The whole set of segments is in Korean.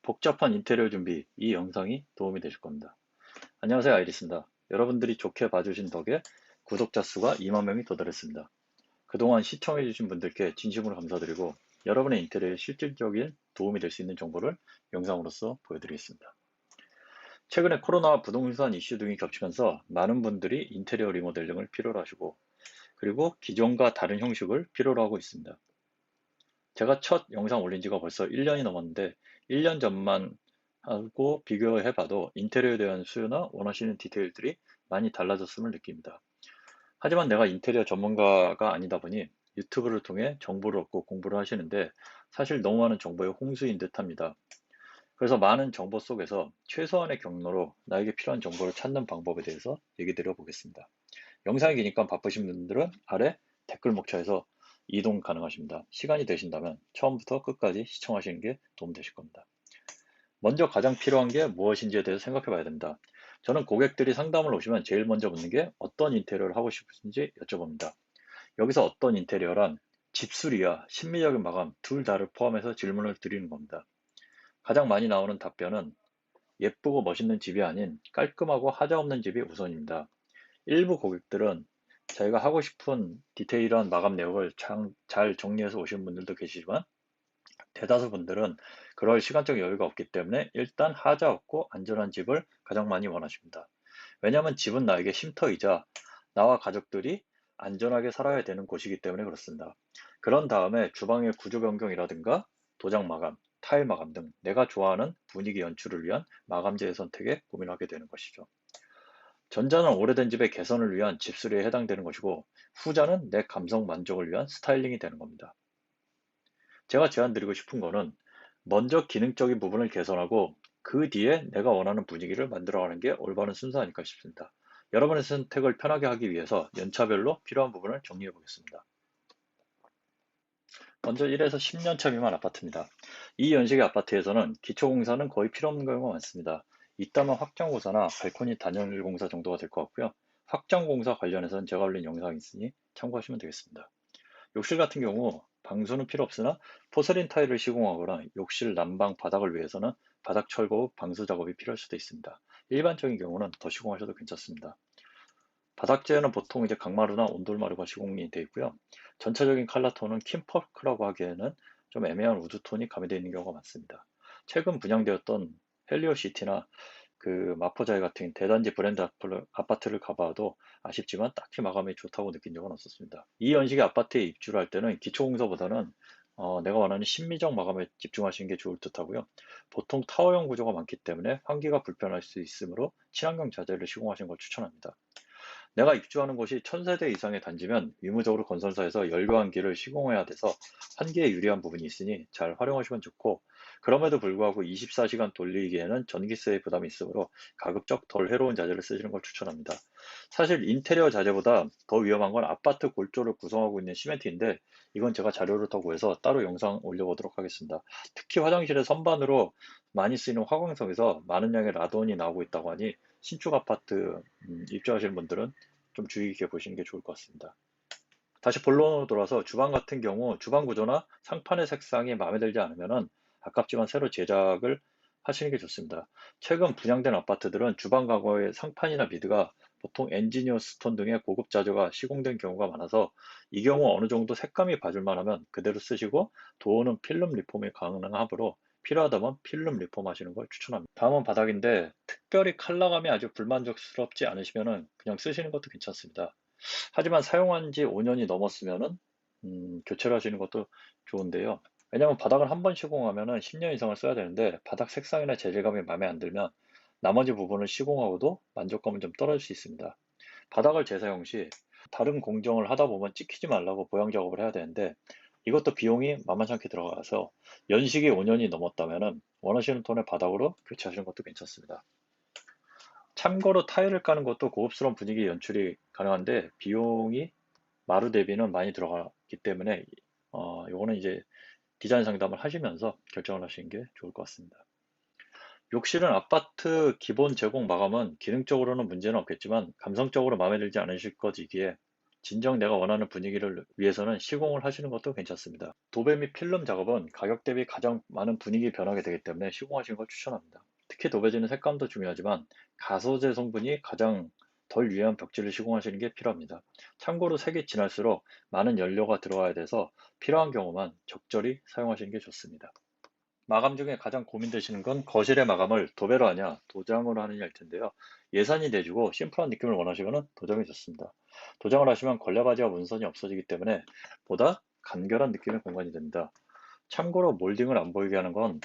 복잡한 인테리어 준비, 이 영상이 도움이 되실 겁니다. 안녕하세요, 아이리스입니다. 여러분들이 좋게 봐주신 덕에 구독자 수가 2만 명이 도달했습니다. 그동안 시청해주신 분들께 진심으로 감사드리고 여러분의 인테리어에 실질적인 도움이 될 수 있는 정보를 영상으로서 보여드리겠습니다. 최근에 코로나와 부동산 이슈 등이 겹치면서 많은 분들이 인테리어 리모델링을 필요로 하시고 그리고 기존과 다른 형식을 필요로 하고 있습니다. 제가 첫 영상 올린 지가 벌써 1년이 넘었는데 1년 전만 하고 비교해봐도 인테리어에 대한 수요나 원하시는 디테일들이 많이 달라졌음을 느낍니다. 하지만 내가 인테리어 전문가가 아니다 보니 유튜브를 통해 정보를 얻고 공부를 하시는데 사실 너무 많은 정보의 홍수인 듯합니다. 그래서 많은 정보 속에서 최소한의 경로로 나에게 필요한 정보를 찾는 방법에 대해서 얘기 드려보겠습니다. 영상이 기니까 바쁘신 분들은 아래 댓글 목차에서 이동 가능하십니다. 시간이 되신다면 처음부터 끝까지 시청하시는 게 도움되실 겁니다. 먼저 가장 필요한 게 무엇인지에 대해서 생각해 봐야 됩니다. 저는 고객들이 상담을 오시면 제일 먼저 묻는 게 어떤 인테리어를 하고 싶으신지 여쭤봅니다. 여기서 어떤 인테리어란 집수리와 심미적인 마감 둘 다를 포함해서 질문을 드리는 겁니다. 가장 많이 나오는 답변은 예쁘고 멋있는 집이 아닌 깔끔하고 하자 없는 집이 우선입니다. 일부 고객들은 자기가 하고 싶은 디테일한 마감 내역을 잘 정리해서 오시는 분들도 계시지만 대다수 분들은 그럴 시간적 여유가 없기 때문에 일단 하자 없고 안전한 집을 가장 많이 원하십니다. 왜냐하면 집은 나에게 쉼터이자 나와 가족들이 안전하게 살아야 되는 곳이기 때문에 그렇습니다. 그런 다음에 주방의 구조 변경이라든가 도장 마감, 타일 마감 등 내가 좋아하는 분위기 연출을 위한 마감재의 선택에 고민하게 되는 것이죠. 전자는 오래된 집의 개선을 위한 집수리에 해당되는 것이고 후자는 내 감성 만족을 위한 스타일링이 되는 겁니다. 제가 제안드리고 싶은 거는 먼저 기능적인 부분을 개선하고 그 뒤에 내가 원하는 분위기를 만들어가는 게 올바른 순서 아닐까 싶습니다. 여러분의 선택을 편하게 하기 위해서 연차별로 필요한 부분을 정리해 보겠습니다. 먼저 1에서 10년차 미만 아파트입니다. 이 연식의 아파트에서는 기초공사는 거의 필요 없는 경우가 많습니다. 있다면 확장공사나 발코니 단열 공사 정도가 될 것 같고요. 확장공사 관련해서는 제가 올린 영상이 있으니 참고하시면 되겠습니다. 욕실 같은 경우 방수는 필요 없으나 포세린 타일을 시공하거나 욕실 난방 바닥을 위해서는 바닥 철거 후 방수 작업이 필요할 수도 있습니다. 일반적인 경우는 더 시공하셔도 괜찮습니다. 바닥재는 보통 이제 강마루나 온돌마루가 시공이 되어 있고요. 전체적인 컬러톤은 킴퍼크라고 하기에는 좀 애매한 우드톤이 가미되어 있는 경우가 많습니다. 최근 분양되었던 헬리오시티나 마포자이 같은 대단지 브랜드 아파트를 가봐도 아쉽지만 딱히 마감이 좋다고 느낀 적은 없었습니다. 이 연식의 아파트에 입주를 할 때는 기초공사보다는 내가 원하는 심미적 마감에 집중하시는 게 좋을 듯 하고요. 보통 타워형 구조가 많기 때문에 환기가 불편할 수 있으므로 친환경 자재를 시공하시는 걸 추천합니다. 내가 입주하는 곳이 1000세대 이상의 단지면 의무적으로 건설사에서 연료안기를 시공해야 돼서 환기에 유리한 부분이 있으니 잘 활용하시면 좋고 그럼에도 불구하고 24시간 돌리기에는 전기세의 부담이 있으므로 가급적 덜 해로운 자재를 쓰시는 걸 추천합니다. 사실 인테리어 자재보다 더 위험한 건 아파트 골조를 구성하고 있는 시멘트인데 이건 제가 자료를 더 구해서 따로 영상 올려보도록 하겠습니다. 특히 화장실의 선반으로 많이 쓰이는 화광석에서 많은 양의 라돈이 나오고 있다고 하니 신축 아파트 입주하시는 분들은 좀 주의 깊게 보시는 게 좋을 것 같습니다. 다시 본론으로 돌아서 주방 같은 경우 주방 구조나 상판의 색상이 마음에 들지 않으면 아깝지만 새로 제작을 하시는 게 좋습니다. 최근 분양된 아파트들은 주방 가구의 상판이나 미드가 보통 엔지니어 스톤 등의 고급 자재가 시공된 경우가 많아서 이 경우 어느 정도 색감이 봐줄만 하면 그대로 쓰시고 도어는 필름 리폼이 가능하므로 필요하다면 필름 리폼 하시는 걸 추천합니다. 다음은 바닥인데 특별히 컬러감이 아주 불만족스럽지 않으시면 그냥 쓰시는 것도 괜찮습니다. 하지만 사용한 지 5년이 넘었으면은 교체를 하시는 것도 좋은데요. 왜냐하면 바닥을 한 번 시공하면은 10년 이상을 써야 되는데 바닥 색상이나 재질감이 마음에 안 들면 나머지 부분을 시공하고도 만족감은 좀 떨어질 수 있습니다. 바닥을 재사용 시 다른 공정을 하다 보면 찍히지 말라고 보양 작업을 해야 되는데 이것도 비용이 만만찮게 들어가서 연식이 5년이 넘었다면은 원하시는 톤의 바닥으로 교체하시는 것도 괜찮습니다. 참고로 타일을 까는 것도 고급스러운 분위기 연출이 가능한데 비용이 마루 대비는 많이 들어가기 때문에 요거는 이제 디자인 상담을 하시면서 결정을 하시는 게 좋을 것 같습니다. 욕실은 아파트 기본 제공 마감은 기능적으로는 문제는 없겠지만 감성적으로 마음에 들지 않으실 것이기에 진정 내가 원하는 분위기를 위해서는 시공을 하시는 것도 괜찮습니다. 도배 및 필름 작업은 가격 대비 가장 많은 분위기 변하게 되기 때문에 시공하시는 걸 추천합니다. 특히 도배지는 색감도 중요하지만 가소제 성분이 가장 덜 유해한 벽지를 시공하시는 게 필요합니다. 참고로 색이 진할수록 많은 연료가 들어가야 돼서 필요한 경우만 적절히 사용하시는 게 좋습니다. 마감 중에 가장 고민되시는 건 거실의 마감을 도배로 하냐, 도장으로 하느냐일 텐데요. 예산이 내주고 심플한 느낌을 원하시면 도장이 좋습니다. 도장을 하시면 걸레바지와 문선이 없어지기 때문에 보다 간결한 느낌의 공간이 됩니다. 참고로 몰딩을 안 보이게 하는 건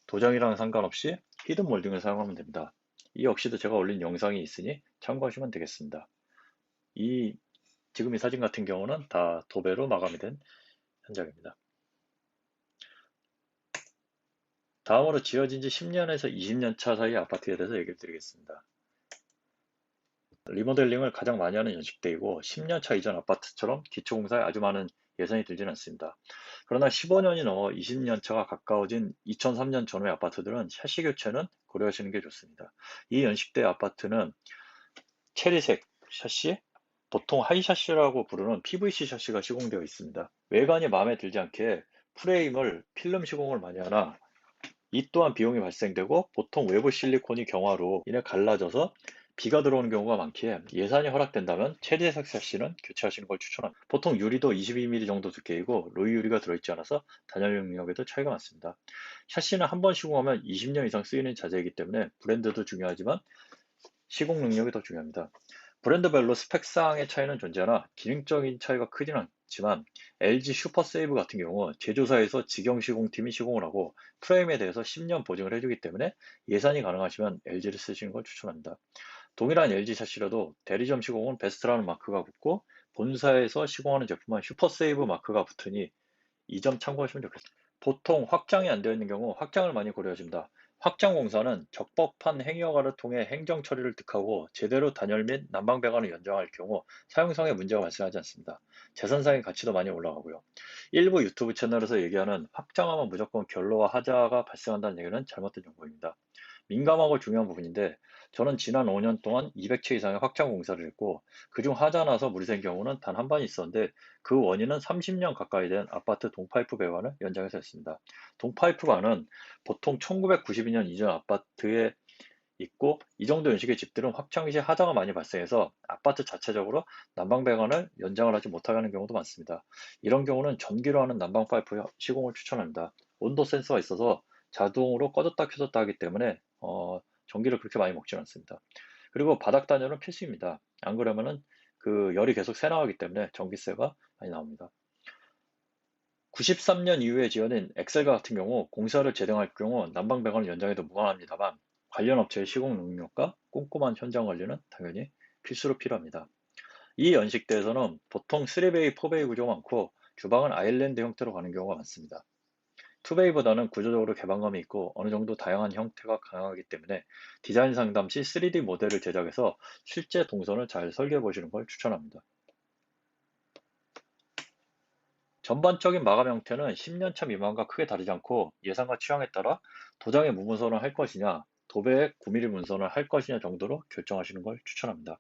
도장이랑 상관없이 히든 몰딩을 사용하면 됩니다. 이 역시도 제가 올린 영상이 있으니 참고하시면 되겠습니다. 지금 이 사진 같은 경우는 다 도배로 마감이 된 현장입니다. 다음으로 지어진 지 10년에서 20년 차 사이 아파트에 대해서 얘기를 드리겠습니다. 리모델링을 가장 많이 하는 연식대이고 10년 차 이전 아파트처럼 기초공사에 아주 많은 예산이 들지는 않습니다. 그러나 15년이 넘어 20년 차가 가까워진 2003년 전후의 아파트들은 샤시 교체는 고려하시는 게 좋습니다. 이 연식대 아파트는 체리색 샤시, 보통 하이 샤시라고 부르는 PVC 샤시가 시공되어 있습니다. 외관이 마음에 들지 않게 프레임을 필름 시공을 많이 하나 이 또한 비용이 발생되고 보통 외부 실리콘이 경화로 인해 갈라져서 비가 들어오는 경우가 많기에 예산이 허락된다면 체리색 샤시는 교체하시는 걸 추천합니다. 보통 유리도 22mm 정도 두께이고 로이 유리가 들어있지 않아서 단열 능력에도 차이가 많습니다. 샤시는 한 번 시공하면 20년 이상 쓰이는 자재이기 때문에 브랜드도 중요하지만 시공 능력이 더 중요합니다. 브랜드별로 스펙상의 차이는 존재하나 기능적인 차이가 크지는 않지만 LG 슈퍼세이브 같은 경우 제조사에서 직영 시공팀이 시공을 하고 프레임에 대해서 10년 보증을 해주기 때문에 예산이 가능하시면 LG를 쓰시는 걸 추천합니다. 동일한 LG 샷시라도 대리점 시공은 베스트라는 마크가 붙고 본사에서 시공하는 제품은 슈퍼세이브 마크가 붙으니 이 점 참고하시면 좋겠습니다. 보통 확장이 안 되어 있는 경우 확장을 많이 고려하십니다. 확장 공사는 적법한 행위허가를 통해 행정 처리를 득하고 제대로 단열 및 난방 배관을 연장할 경우 사용성에 문제가 발생하지 않습니다. 재산상의 가치도 많이 올라가고요. 일부 유튜브 채널에서 얘기하는 확장하면 무조건 결로와 하자가 발생한다는 얘기는 잘못된 정보입니다. 민감하고 중요한 부분인데 저는 지난 5년 동안 200채 이상의 확장 공사를 했고 그중 하자 나서 물이 샌 경우는 단 한 번 있었는데 그 원인은 30년 가까이 된 아파트 동파이프 배관을 연장해서 했습니다. 동파이프관은 보통 1992년 이전 아파트에 있고 이 정도 연식의 집들은 확장 시 하자가 많이 발생해서 아파트 자체적으로 난방 배관을 연장을 하지 못하게 하는 경우도 많습니다. 이런 경우는 전기로 하는 난방 파이프 시공을 추천합니다. 온도 센서가 있어서 자동으로 꺼졌다 켜졌다 하기 때문에 전기를 그렇게 많이 먹지는 않습니다. 그리고 바닥 단열은 필수입니다. 안 그러면은 그 열이 계속 새나가기 때문에 전기세가 많이 나옵니다. 93년 이후에 지어낸 엑셀과 같은 경우 공사를 재등할 경우 난방 배관을 연장해도 무관합니다만 관련 업체의 시공 능력과 꼼꼼한 현장 관리는 당연히 필수로 필요합니다. 이 연식대에서는 보통 3베이, 4베이 구조가 많고 주방은 아일랜드 형태로 가는 경우가 많습니다. 2베이보다는 구조적으로 개방감이 있고 어느 정도 다양한 형태가 가능하기 때문에 디자인 상담 시 3D 모델을 제작해서 실제 동선을 잘 설계해 보시는 걸 추천합니다. 전반적인 마감 형태는 10년차 미만과 크게 다르지 않고 예산과 취향에 따라 도장에 무문선을 할 것이냐, 도배에 9mm 문선을 할 것이냐 정도로 결정하시는 걸 추천합니다.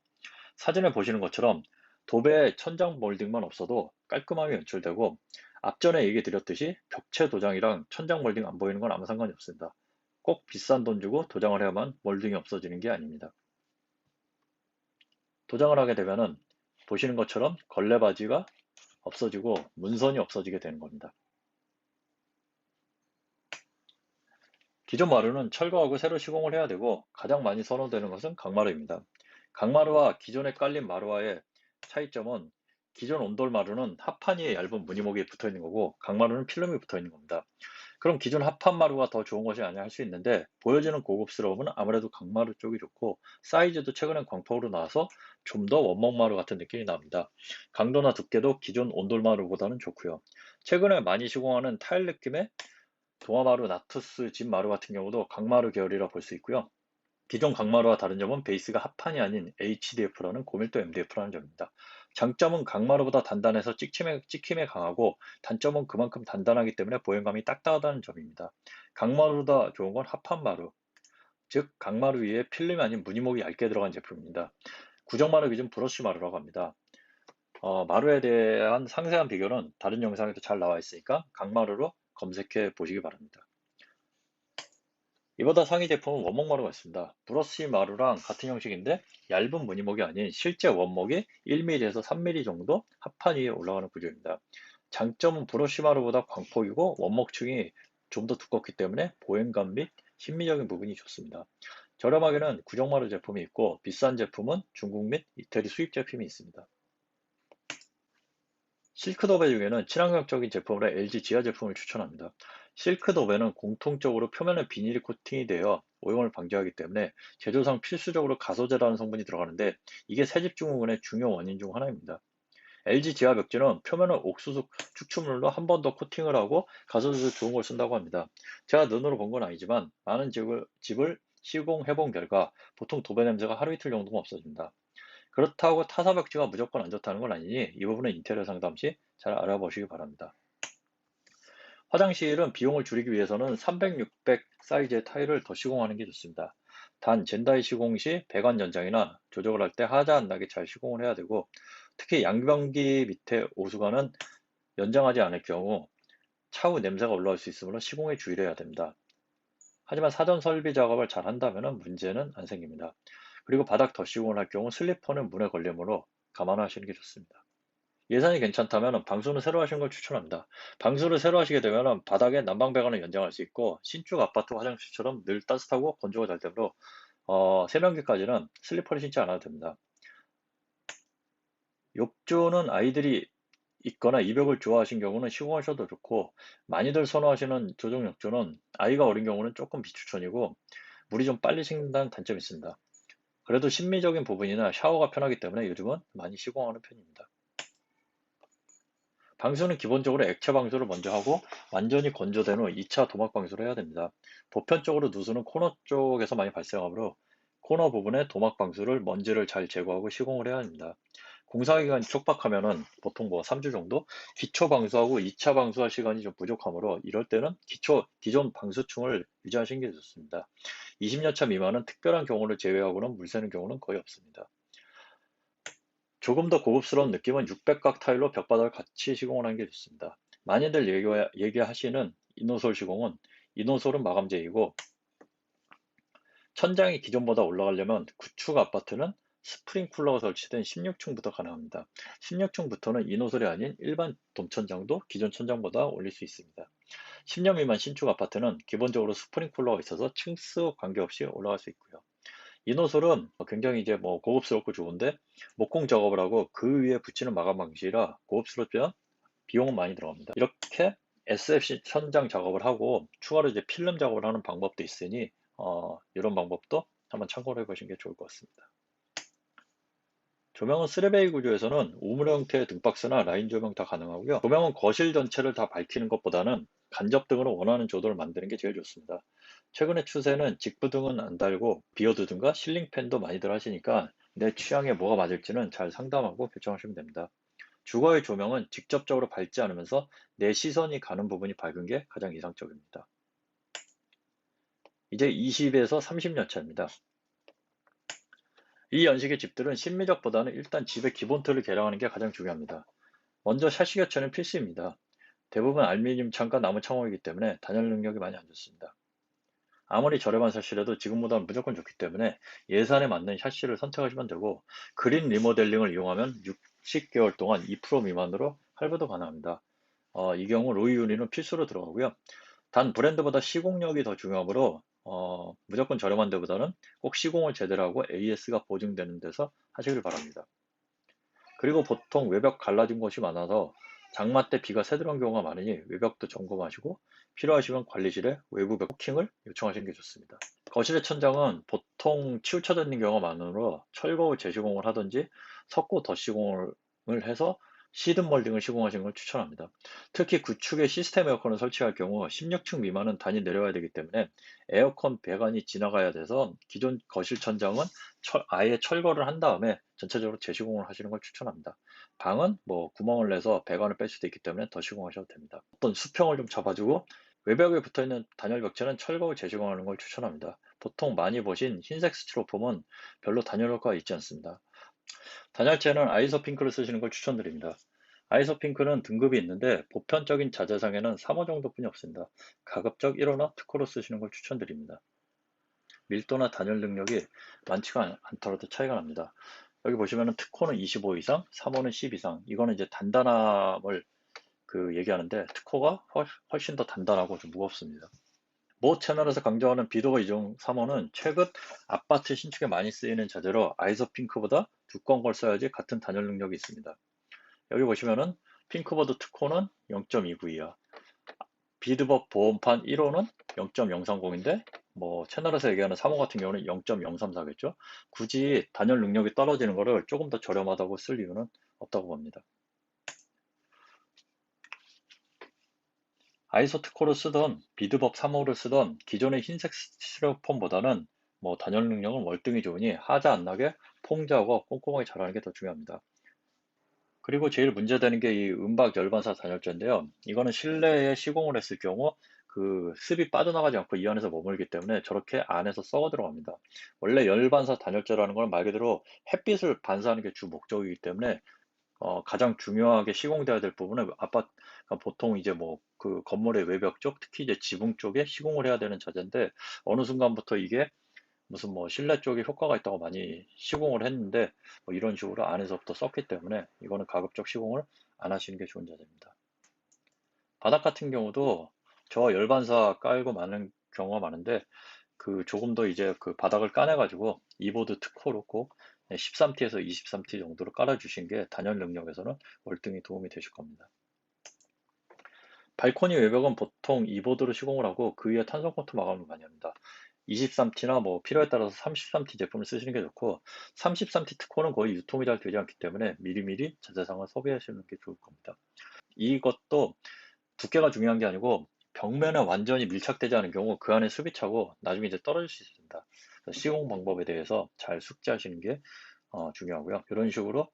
사진을 보시는 것처럼 도배에 천장 몰딩만 없어도 깔끔하게 연출되고 앞전에 얘기 드렸듯이 벽체 도장이랑 천장 몰딩 안 보이는 건 아무 상관이 없습니다. 꼭 비싼 돈 주고 도장을 해야만 몰딩이 없어지는 게 아닙니다. 도장을 하게 되면은 보시는 것처럼 걸레바지가 없어지고 문선이 없어지게 되는 겁니다. 기존 마루는 철거하고 새로 시공을 해야 되고 가장 많이 선호되는 것은 강마루입니다. 강마루와 기존에 깔린 마루와의 차이점은 기존 온돌 마루는 합판 위에 얇은 무늬목이 붙어 있는 거고 강마루는 필름이 붙어 있는 겁니다. 그럼 기존 합판 마루가 더 좋은 것이 아니냐 할 수 있는데 보여지는 고급스러움은 아무래도 강마루 쪽이 좋고 사이즈도 최근엔 광폭으로 나와서 좀 더 원목 마루 같은 느낌이 납니다. 강도나 두께도 기존 온돌 마루보다는 좋고요. 최근에 많이 시공하는 타일 느낌의 동아마루, 나투스, 진마루 같은 경우도 강마루 계열이라 볼 수 있고요. 기존 강마루와 다른 점은 베이스가 합판이 아닌 HDF라는 고밀도 MDF라는 점입니다. 장점은 강마루보다 단단해서 찍힘에 강하고 단점은 그만큼 단단하기 때문에 보행감이 딱딱하다는 점입니다. 강마루보다 좋은 건 합판마루, 즉 강마루 위에 필름이 아닌 무늬목이 얇게 들어간 제품입니다. 구정마루 기준 브러쉬마루라고 합니다. 마루에 대한 상세한 비교는 다른 영상에도 잘 나와 있으니까 강마루로 검색해 보시기 바랍니다. 이보다 상위 제품은 원목 마루가 있습니다. 브러쉬 마루랑 같은 형식인데 얇은 무늬목이 아닌 실제 원목이 1mm에서 3mm 정도 합판 위에 올라가는 구조입니다. 장점은 브러쉬 마루보다 광폭이고 원목층이 좀 더 두껍기 때문에 보행감 및 심미적인 부분이 좋습니다. 저렴하게는 구정마루 제품이 있고 비싼 제품은 중국 및 이태리 수입 제품이 있습니다. 실크도배 중에는 친환경적인 제품으로 LG 지아 제품을 추천합니다. 실크도배는 공통적으로 표면에 비닐이 코팅이 되어 오염을 방지하기 때문에 제조상 필수적으로 가소제라는 성분이 들어가는데 이게 새집 증후군의 중요 원인 중 하나입니다. LG 지아 벽지는 표면을 옥수수 추출물로 한 번 더 코팅을 하고 가소제도 좋은 걸 쓴다고 합니다. 제가 눈으로 본 건 아니지만 많은 집을 시공해 본 결과 보통 도배 냄새가 하루 이틀 정도면 없어집니다. 그렇다고 타사 벽지가 무조건 안 좋다는 건 아니니 이 부분은 인테리어 상담 시 잘 알아보시기 바랍니다. 화장실은 비용을 줄이기 위해서는 300, 600 사이즈의 타일을 더 시공하는 게 좋습니다. 단 젠다이 시공 시 배관 연장이나 조정을 할 때 하자 안 나게 잘 시공을 해야 되고 특히 양변기 밑에 오수관은 연장하지 않을 경우 차후 냄새가 올라올 수 있으므로 시공에 주의를 해야 됩니다. 하지만 사전 설비 작업을 잘 한다면 문제는 안 생깁니다. 그리고 바닥 덧시공을 할 경우 슬리퍼는 문에 걸리므로 감안하시는 게 좋습니다. 예산이 괜찮다면 방수는 새로 하시는 걸 추천합니다. 방수를 새로 하시게 되면 바닥에 난방 배관을 연장할 수 있고 신축 아파트 화장실처럼 늘 따뜻하고 건조가 잘 되므로 세면기까지는 슬리퍼를 신지 않아도 됩니다. 욕조는 아이들이 있거나 이벽을 좋아하신 경우는 시공하셔도 좋고 많이들 선호하시는 조정 욕조는 아이가 어린 경우는 조금 비추천이고 물이 좀 빨리 식는다는 단점이 있습니다. 그래도 심미적인 부분이나 샤워가 편하기 때문에 요즘은 많이 시공하는 편입니다. 방수는 기본적으로 액체 방수를 먼저 하고 완전히 건조된 후 2차 도막 방수를 해야 됩니다. 보편적으로 누수는 코너 쪽에서 많이 발생하므로 코너 부분에 도막 방수를 먼지를 잘 제거하고 시공을 해야 합니다. 공사 기간이 촉박하면은 보통 3주 정도 기초 방수하고 2차 방수할 시간이 좀 부족하므로 이럴 때는 기존 방수층을 유지하시는 게 좋습니다. 20년 차 미만은 특별한 경우를 제외하고는 물 새는 경우는 거의 없습니다. 조금 더 고급스러운 느낌은 600각 타일로 벽바닥을 같이 시공을 하는 게 좋습니다. 많이들 얘기하시는 이노솔 시공은 이노솔은 마감재이고 천장이 기존보다 올라가려면 구축 아파트는 스프링쿨러가 설치된 16층부터 가능합니다. 16층부터는 이노솔이 아닌 일반 돔천장도 기존 천장보다 올릴 수 있습니다. 10년 미만 신축 아파트는 기본적으로 스프링쿨러가 있어서 층수 관계없이 올라갈 수 있고요. 이노솔은 굉장히 이제 고급스럽고 좋은데 목공 작업을 하고 그 위에 붙이는 마감 방식이라 고급스럽지만 비용은 많이 들어갑니다. 이렇게 SFC 천장 작업을 하고 추가로 이제 필름 작업을 하는 방법도 있으니 이런 방법도 한번 참고를 해보시는 게 좋을 것 같습니다. 조명은 쓰레베이 구조에서는 우물 형태의 등박스나 라인 조명 다 가능하고요. 조명은 거실 전체를 다 밝히는 것보다는 간접등으로 원하는 조도를 만드는 게 제일 좋습니다. 최근의 추세는 직부등은 안 달고 비어드 등과 실링팬도 많이들 하시니까 내 취향에 뭐가 맞을지는 잘 상담하고 결정하시면 됩니다. 주거의 조명은 직접적으로 밝지 않으면서 내 시선이 가는 부분이 밝은 게 가장 이상적입니다. 이제 20에서 30년 차입니다. 이 연식의 집들은 심미적보다는 일단 집의 기본 틀을 개량하는 게 가장 중요합니다. 먼저 샤시 교체는 필수입니다. 대부분 알루미늄 창과 나무 창호이기 때문에 단열 능력이 많이 안 좋습니다. 아무리 저렴한 샤시라도 지금보다는 무조건 좋기 때문에 예산에 맞는 샤시를 선택하시면 되고 그린 리모델링을 이용하면 60개월 동안 2% 미만으로 할부도 가능합니다. 이 경우 로이 유니는 필수로 들어가고요. 단 브랜드보다 시공력이 더 중요하므로 무조건 저렴한 데보다는 꼭 시공을 제대로 하고 AS가 보증되는 데서 하시길 바랍니다. 그리고 보통 외벽 갈라진 곳이 많아서 장마 때 비가 새들어온 경우가 많으니 외벽도 점검하시고 필요하시면 관리실에 외부 벽 코킹을 요청하시는 게 좋습니다. 거실의 천장은 보통 치우쳐져 있는 경우가 많으므로 철거 재시공을 하든지 석고 덧시공을 해서 시든 멀딩을 시공하시는 걸 추천합니다. 특히 구축에 시스템 에어컨을 설치할 경우 16층 미만은 단위 내려와야 되기 때문에 에어컨 배관이 지나가야 돼서 기존 거실 천장은 아예 철거를 한 다음에 전체적으로 재시공을 하시는 걸 추천합니다. 방은 구멍을 내서 배관을 뺄 수도 있기 때문에 더 시공하셔도 됩니다. 어떤 수평을 좀 잡아주고 외벽에 붙어있는 단열 벽체는 철거 후 재시공하는 걸 추천합니다. 보통 많이 보신 흰색 스티로폼은 별로 단열 효과가 있지 않습니다. 단열재는 아이소핑크를 쓰시는 걸 추천드립니다. 아이소핑크는 등급이 있는데 보편적인 자재상에는 3호 정도뿐이 없습니다. 가급적 1호나 특호로 쓰시는 걸 추천드립니다. 밀도나 단열 능력이 많지가 않더라도 차이가 납니다. 여기 보시면은 특호는 25 이상, 3호는 10 이상. 이거는 이제 단단함을 얘기하는데 특호가 훨씬 더 단단하고 좀 무겁습니다. 모 채널에서 강조하는 비도어 이중 3호는 최근 아파트 신축에 많이 쓰이는 자재로 아이소핑크보다 두꺼운 걸 써야지 같은 단열 능력이 있습니다. 여기 보시면은 핑크보드 특호는 0.29 이하, 비드법 보온판 1호는 0.030인데 뭐 채널에서 얘기하는 3호 같은 경우는 0.034겠죠. 굳이 단열 능력이 떨어지는 거를 조금 더 저렴하다고 쓸 이유는 없다고 봅니다. 아이소 특호를 쓰던 비드법 3호를 쓰던 기존의 흰색 스티로폼보다는 뭐 단열 능력은 월등히 좋으니 하자 안 나게 폼작업 꼼꼼하게 잘하는 게 더 중요합니다. 그리고 제일 문제되는 게 이 은박 열반사 단열재인데요. 이거는 실내에 시공을 했을 경우 습이 빠져나가지 않고 이 안에서 머물기 때문에 저렇게 안에서 썩어 들어갑니다. 원래 열반사 단열재라는 건 말 그대로 햇빛을 반사하는 게 주 목적이기 때문에 가장 중요하게 시공돼야 될 부분은 보통 이제 뭐 건물의 외벽 쪽, 특히 이제 지붕 쪽에 시공을 해야 되는 자재인데 어느 순간부터 이게 무슨 뭐 실내 쪽에 효과가 있다고 많이 시공을 했는데 뭐 이런 식으로 안에서부터 썼기 때문에 이거는 가급적 시공을 안 하시는 게 좋은 자재입니다. 바닥 같은 경우도 저 열반사 깔고 많은 경우가 많은데 조금 더 이제 바닥을 까내가지고 이보드 특호로 꼭 13T에서 23T 정도로 깔아주신 게 단열 능력에서는 월등히 도움이 되실 겁니다. 발코니 외벽은 보통 이보드로 시공을 하고 그 위에 탄성 코트 마감을 많이 합니다. 23T나 뭐 필요에 따라서 33T 제품을 쓰시는 게 좋고 33T 특호는 거의 유통이 잘 되지 않기 때문에 미리미리 자재상을 소비하시는 게 좋을 겁니다. 이것도 두께가 중요한 게 아니고 벽면에 완전히 밀착되지 않은 경우 그 안에 습이 차고 나중에 이제 떨어질 수 있습니다. 시공 방법에 대해서 잘 숙지하시는 게 중요하고요. 이런 식으로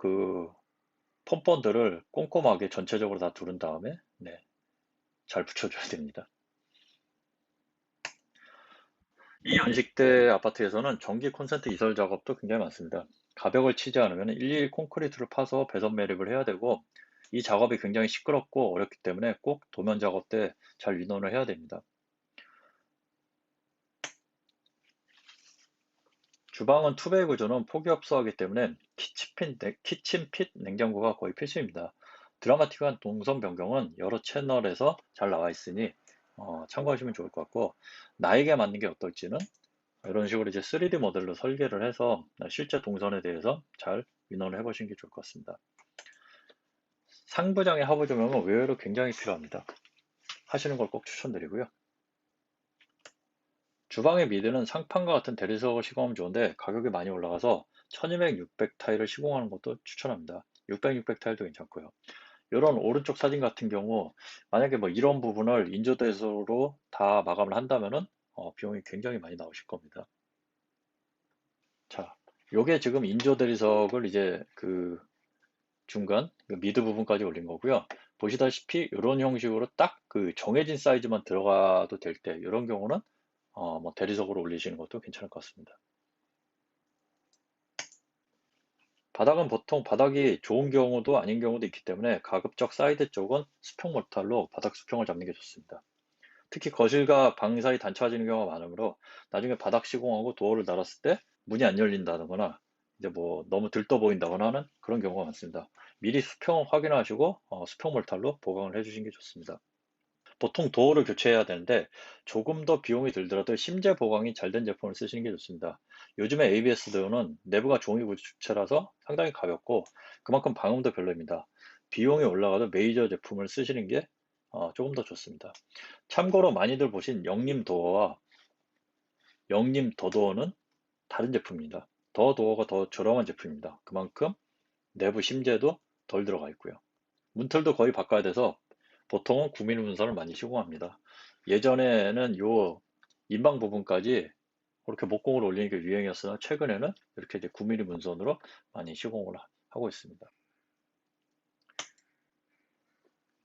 폰본드를 꼼꼼하게 전체적으로 다 두른 다음에 네, 잘 붙여줘야 됩니다. 이 연식대 아파트에서는 전기 콘센트 이설 작업도 굉장히 많습니다. 가벽을 치지 않으면 일일이 콘크리트를 파서 배선 매립을 해야 되고 이 작업이 굉장히 시끄럽고 어렵기 때문에 꼭 도면 작업 때 잘 민원을 해야 됩니다. 주방은 투베이 구조는 폭이 없어하기 때문에 키친핏 냉장고가 거의 필수입니다. 드라마틱한 동선 변경은 여러 채널에서 잘 나와 있으니 참고하시면 좋을 것 같고 나에게 맞는 게 어떨지는 이런 식으로 이제 3D 모델로 설계를 해서 실제 동선에 대해서 잘 민원을 해보시는 게 좋을 것 같습니다. 상부장의 하부 조명은 의외로 굉장히 필요합니다. 하시는 걸 꼭 추천드리고요. 주방의 미드는 상판과 같은 대리석을 시공하면 좋은데 가격이 많이 올라가서 1200, 600 타일을 시공하는 것도 추천합니다. 600, 600 타일도 괜찮고요. 이런 오른쪽 사진 같은 경우 만약에 뭐 이런 부분을 인조대소로 다 마감을 한다면은 비용이 굉장히 많이 나오실 겁니다. 자, 요게 지금 인조 대리석을 이제 중간 미드 부분까지 올린 거고요. 보시다시피 이런 형식으로 딱 정해진 사이즈만 들어가도 될 때 이런 경우는 뭐 대리석으로 올리시는 것도 괜찮을 것 같습니다. 바닥은 보통 바닥이 좋은 경우도 아닌 경우도 있기 때문에 가급적 사이드 쪽은 수평 몰탈로 바닥 수평을 잡는 게 좋습니다. 특히 거실과 방 사이 단차지는 경우가 많으므로 나중에 바닥 시공하고 도어를 달았을 때 문이 안 열린다거나 이제 뭐 너무 들떠 보인다거나 하는 그런 경우가 많습니다. 미리 수평을 확인하시고 수평 몰탈로 보강을 해주시는 게 좋습니다. 보통 도어를 교체해야 되는데 조금 더 비용이 들더라도 심재 보강이 잘 된 제품을 쓰시는 게 좋습니다. 요즘에 ABS 도어는 내부가 종이 구조체라서 상당히 가볍고 그만큼 방음도 별로입니다. 비용이 올라가도 메이저 제품을 쓰시는 게 조금 더 좋습니다. 참고로 많이들 보신 영림 도어와 영림 더도어는 다른 제품입니다. 더 도어가 더 저렴한 제품입니다. 그만큼 내부 심재도 덜 들어가 있고요. 문틀도 거의 바꿔야 돼서 보통은 9mm 문선을 많이 시공합니다. 예전에는 요 인방 부분까지 그렇게 목공을 올리는 게 유행이었으나 최근에는 이렇게 이제 9mm 문선으로 많이 시공을 하고 있습니다.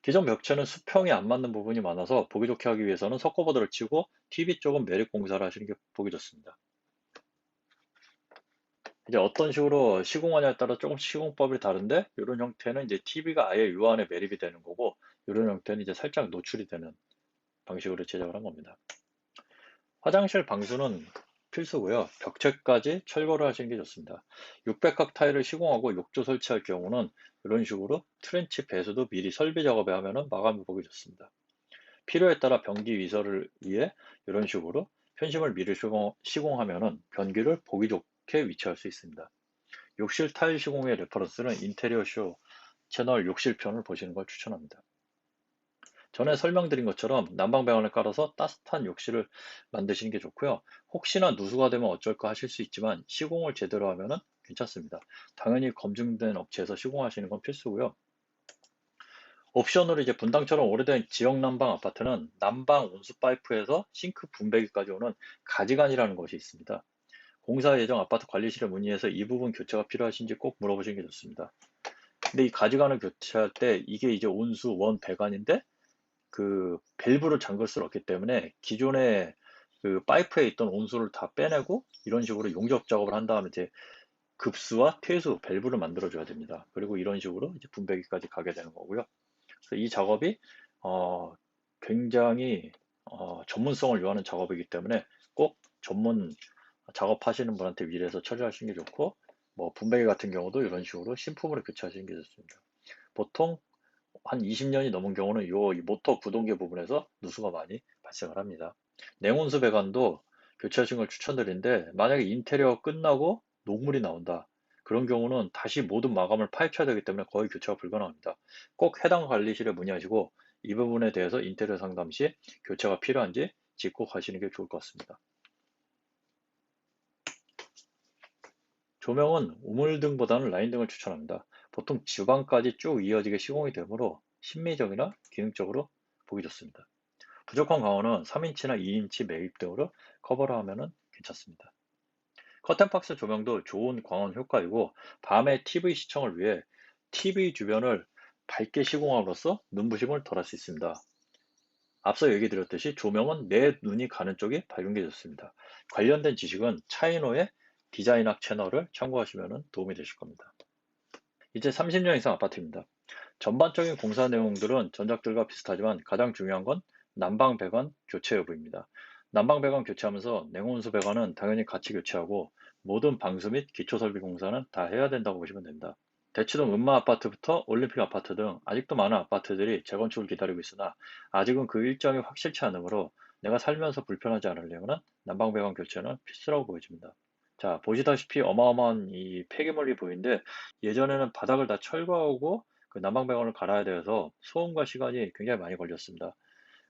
기존 벽체는 수평이 안 맞는 부분이 많아서 보기 좋게 하기 위해서는 석고보드를 치고 TV 쪽은 매립 공사를 하시는 게 보기 좋습니다. 이제 어떤 식으로 시공하냐에 따라 조금씩 시공법이 다른데 이런 형태는 이제 TV가 아예 요 안에 매립이 되는 거고 이런 형태는 이제 살짝 노출이 되는 방식으로 제작을 한 겁니다. 화장실 방수는 필수고요. 벽체까지 철거를 하시는 게 좋습니다. 600각 타일을 시공하고 욕조 설치할 경우는 이런 식으로 트렌치 배수도 미리 설비 작업에 하면은 마감이 보기 좋습니다. 필요에 따라 변기 위설을 위해 이런 식으로 편심을 미리 시공하면은 변기를 보기 좋게 위치할 수 있습니다. 욕실 타일 시공의 레퍼런스는 인테리어 쇼 채널 욕실편을 보시는 걸 추천합니다. 전에 설명드린 것처럼 난방배관을 깔아서 따뜻한 욕실을 만드시는 게 좋고요. 혹시나 누수가 되면 어쩔까 하실 수 있지만 시공을 제대로 하면 괜찮습니다. 당연히 검증된 업체에서 시공하시는 건 필수고요. 옵션으로 이제 분당처럼 오래된 지역 난방 아파트는 난방 온수 파이프에서 싱크 분배기까지 오는 가지관이라는 것이 있습니다. 공사 예정 아파트 관리실에 문의해서 이 부분 교체가 필요하신지 꼭 물어보시는 게 좋습니다. 근데 이 가지관을 교체할 때 이게 이제 온수 원 배관인데 그 밸브를 잠글 수는 없기 때문에 기존에 그 파이프에 있던 온수를 다 빼내고 이런 식으로 용접 작업을 한 다음에 이제 급수와 퇴수 밸브를 만들어 줘야 됩니다. 그리고 이런 식으로 이제 분배기까지 가게 되는 거고요. 그래서 이 작업이 어, 굉장히 전문성을 요하는 작업이기 때문에 꼭 전문 작업하시는 분한테 위례해서 처리하시는 게 좋고 뭐 분배기 같은 경우도 이런 식으로 신품으로 교체하시는 게 좋습니다. 보통 한 20년이 넘은 경우는 이 모터 구동계 부분에서 누수가 많이 발생을 합니다. 냉온수 배관도 교체하시는 걸 추천드리는데 만약에 인테리어 끝나고 녹물이 나온다. 그런 경우는 다시 모든 마감을 파헤쳐야 되기 때문에 거의 교체가 불가능합니다. 꼭 해당 관리실에 문의하시고 이 부분에 대해서 인테리어 상담 시 교체가 필요한지 짚고 가시는 게 좋을 것 같습니다. 조명은 우물등보다는 라인등을 추천합니다. 보통 주방까지 쭉 이어지게 시공이 되므로 심미적이나 기능적으로 보기 좋습니다. 부족한 광원은 3인치나 2인치 매입 등으로 커버를 하면 괜찮습니다. 커튼박스 조명도 좋은 광원 효과이고 밤에 TV 시청을 위해 TV 주변을 밝게 시공함으로써 눈부심을 덜 할 수 있습니다. 앞서 얘기 드렸듯이 조명은 내 눈이 가는 쪽이 밝은 게 좋습니다. 관련된 지식은 차이노의 디자인학 채널을 참고하시면 도움이 되실 겁니다. 이제 30년 이상 아파트입니다. 전반적인 공사 내용들은 전작들과 비슷하지만 가장 중요한 건 난방 배관 교체 여부입니다. 난방 배관 교체하면서 냉온수 배관은 당연히 같이 교체하고 모든 방수 및 기초 설비 공사는 다 해야 된다고 보시면 됩니다. 대치동 음마 아파트부터 올림픽 아파트 등 아직도 많은 아파트들이 재건축을 기다리고 있으나 아직은 그 일정이 확실치 않으므로 내가 살면서 불편하지 않으려면 난방 배관 교체는 필수라고 보여집니다. 자, 보시다시피 어마어마한 이 폐기물이 보이는데 예전에는 바닥을 다 철거하고 그 난방배관을 갈아야 돼서 소음과 시간이 굉장히 많이 걸렸습니다.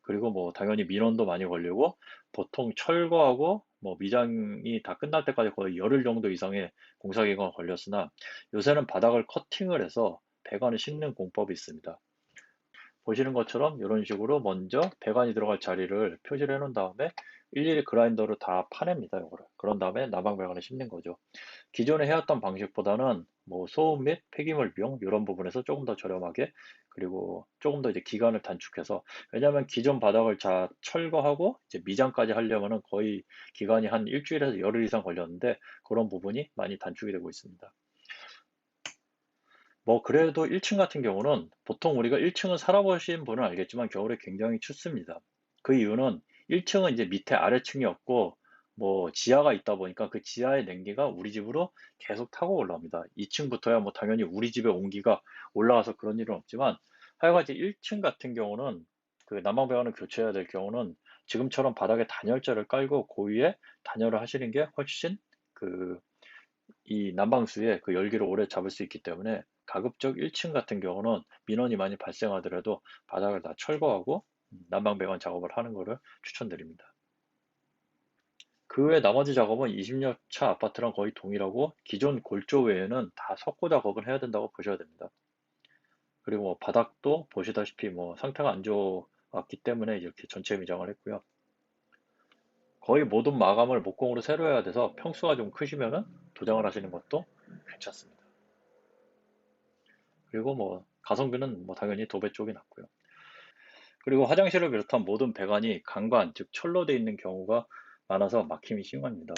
그리고 뭐 당연히 민원도 많이 걸리고 보통 철거하고 뭐 미장이 다 끝날 때까지 거의 열흘 정도 이상의 공사 기간가 걸렸으나 요새는 바닥을 커팅을 해서 배관을 싣는 공법이 있습니다. 보시는 것처럼 이런 식으로 먼저 배관이 들어갈 자리를 표시를 해 놓은 다음에 일일이 그라인더로 다 파냅니다. 요거를. 그런 다음에 난방 배관을 싣는 거죠. 기존에 해왔던 방식보다는 뭐 소음 및 폐기물 비용 이런 부분에서 조금 더 저렴하게 그리고 조금 더 이제 기간을 단축해서 왜냐하면 기존 바닥을 다 철거하고 이제 미장까지 하려면은 거의 기간이 한 일주일에서 열흘 이상 걸렸는데 그런 부분이 많이 단축이 되고 있습니다. 뭐 그래도 1층 같은 경우는 보통 우리가 1층을 살아보신 분은 알겠지만 겨울에 굉장히 춥습니다. 그 이유는 1층은 이제 밑에 아래층이 없고 뭐 지하가 있다 보니까 그 지하의 냉기가 우리 집으로 계속 타고 올라옵니다. 2층부터야 뭐 당연히 우리 집에 온기가 올라와서 그런 일은 없지만 하여간 이제 1층 같은 경우는 그 난방배관을 교체해야 될 경우는 지금처럼 바닥에 단열재를 깔고 그 위에 단열을 하시는 게 훨씬 그 이 난방수에 그 열기를 오래 잡을 수 있기 때문에 가급적 1층 같은 경우는 민원이 많이 발생하더라도 바닥을 다 철거하고 난방 배관 작업을 하는 것을 추천드립니다. 그 외 나머지 작업은 20년 차 아파트랑 거의 동일하고 기존 골조 외에는 다 석고 작업을 해야 된다고 보셔야 됩니다. 그리고 뭐 바닥도 보시다시피 뭐 상태가 안 좋았기 때문에 이렇게 전체 미장을 했고요. 거의 모든 마감을 목공으로 새로 해야 돼서 평수가 좀 크시면은 도장을 하시는 것도 괜찮습니다. 그리고 뭐 가성비는 뭐 당연히 도배 쪽이 낫고요. 그리고 화장실을 비롯한 모든 배관이 강관, 즉 철로 되어 있는 경우가 많아서 막힘이 심합니다.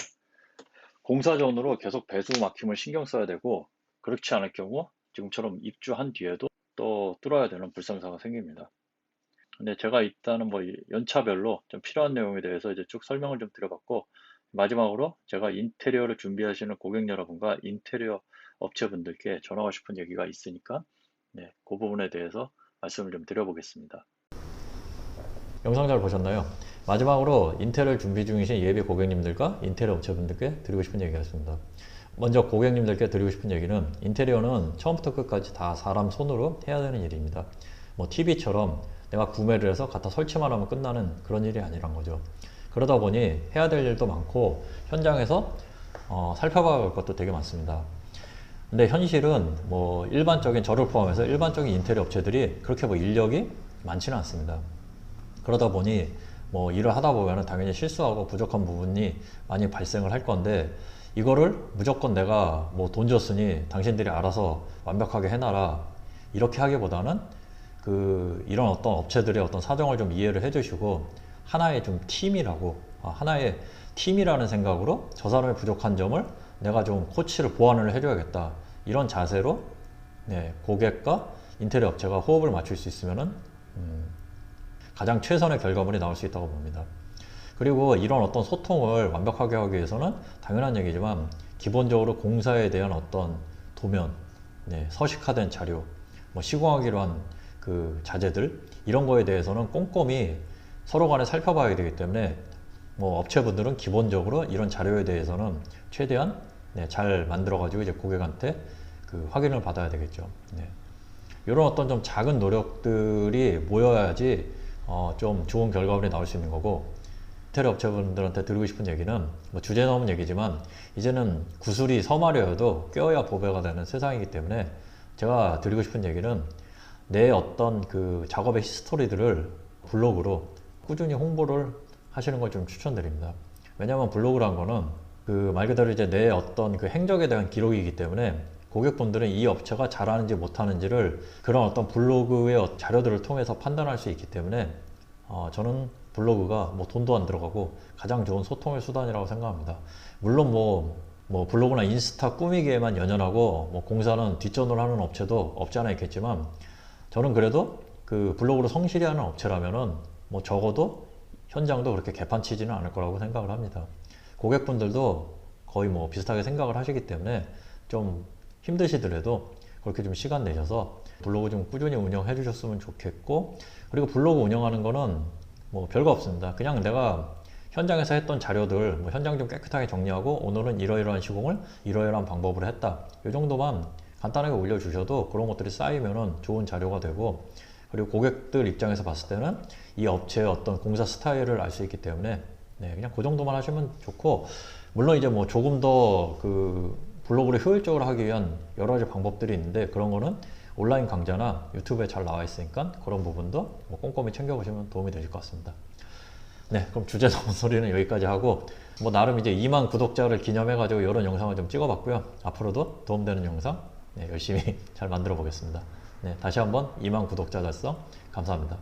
공사전으로 계속 배수 막힘을 신경 써야 되고, 그렇지 않을 경우 지금처럼 입주한 뒤에도 또 뚫어야 되는 불상사가 생깁니다. 근데 제가 일단은 뭐 연차별로 좀 필요한 내용에 대해서 이제 쭉 설명을 좀 드려봤고, 마지막으로 제가 인테리어를 준비하시는 고객 여러분과 인테리어 업체분들께 전하고 싶은 얘기가 있으니까, 네, 그 부분에 대해서 말씀을 좀 드려보겠습니다. 영상 잘 보셨나요? 마지막으로 인테리어 준비 중이신 예비 고객님들과 인테리어 업체분들께 드리고 싶은 얘기가 있습니다. 먼저 고객님들께 드리고 싶은 얘기는, 인테리어는 처음부터 끝까지 다 사람 손으로 해야 되는 일입니다. 뭐 TV처럼 내가 구매를 해서 갖다 설치만 하면 끝나는 그런 일이 아니란 거죠. 그러다 보니 해야 될 일도 많고 현장에서 살펴봐야 할 것도 되게 많습니다. 근데 현실은 뭐 일반적인, 저를 포함해서 일반적인 인테리어 업체들이 그렇게 뭐 인력이 많지는 않습니다. 그러다 보니 뭐 일을 하다 보면 당연히 실수하고 부족한 부분이 많이 발생을 할 건데, 이거를 무조건 내가 뭐 돈 줬으니 당신들이 알아서 완벽하게 해놔라, 이렇게 하기보다는 이런 어떤 업체들의 어떤 사정을 좀 이해를 해주시고, 하나의 좀 팀이라고, 하나의 팀이라는 생각으로 저 사람의 부족한 점을 내가 좀 코치를 보완을 해줘야겠다, 이런 자세로 네, 고객과 인테리어 업체가 호흡을 맞출 수 있으면은 가장 최선의 결과물이 나올 수 있다고 봅니다. 그리고 이런 어떤 소통을 완벽하게 하기 위해서는 당연한 얘기지만, 기본적으로 공사에 대한 어떤 도면, 네, 서식화된 자료, 뭐 시공하기로 한 그 자재들, 이런 거에 대해서는 꼼꼼히 서로 간에 살펴봐야 되기 때문에, 뭐 업체분들은 기본적으로 이런 자료에 대해서는 최대한 네, 잘 만들어 가지고 이제 고객한테 확인을 받아야 되겠죠. 네. 이런 어떤 좀 작은 노력들이 모여야지 좀 좋은 결과물이 나올 수 있는 거고, 인테리어 업체분들한테 드리고 싶은 얘기는, 뭐 주제 넘은 얘기지만, 이제는 구슬이 서마려도 껴야 보배가 되는 세상이기 때문에, 제가 드리고 싶은 얘기는 내 어떤 작업의 히스토리들을 블로그로 꾸준히 홍보를 하시는 걸 좀 추천드립니다. 왜냐하면 블로그란 거는 말 그대로 이제 내 어떤 행적에 대한 기록이기 때문에, 고객분들은 이 업체가 잘하는지 못하는지를 그런 어떤 블로그의 자료들을 통해서 판단할 수 있기 때문에, 저는 블로그가 뭐 돈도 안 들어가고 가장 좋은 소통의 수단이라고 생각합니다. 물론 뭐 블로그나 인스타 꾸미기에만 연연하고 뭐 공사는 뒷전으로 하는 업체도 없지 않아 있겠지만, 저는 그래도 블로그로 성실히 하는 업체라면은 뭐 적어도 현장도 그렇게 개판치지는 않을 거라고 생각을 합니다. 고객분들도 거의 뭐 비슷하게 생각을 하시기 때문에, 좀 힘드시더라도 그렇게 좀 시간 내셔서 블로그 좀 꾸준히 운영해 주셨으면 좋겠고, 그리고 블로그 운영하는 거는 뭐 별거 없습니다. 그냥 내가 현장에서 했던 자료들, 뭐 현장 좀 깨끗하게 정리하고 오늘은 이러이러한 시공을 이러이러한 방법으로 했다, 이 정도만 간단하게 올려주셔도 그런 것들이 쌓이면은 좋은 자료가 되고, 그리고 고객들 입장에서 봤을 때는 이 업체의 어떤 공사 스타일을 알 수 있기 때문에, 네, 그냥 그 정도만 하시면 좋고, 물론 이제 뭐 조금 더 블로그를 효율적으로 하기 위한 여러 가지 방법들이 있는데, 그런 거는 온라인 강좌나 유튜브에 잘 나와 있으니까 그런 부분도 뭐 꼼꼼히 챙겨보시면 도움이 되실 것 같습니다. 네, 그럼 주제 넘은 소리는 여기까지 하고, 뭐 나름 이제 2만 구독자를 기념해가지고 이런 영상을 좀 찍어봤고요. 앞으로도 도움되는 영상 네, 열심히 잘 만들어 보겠습니다. 네, 다시 한번 2만 구독자 달성 감사합니다.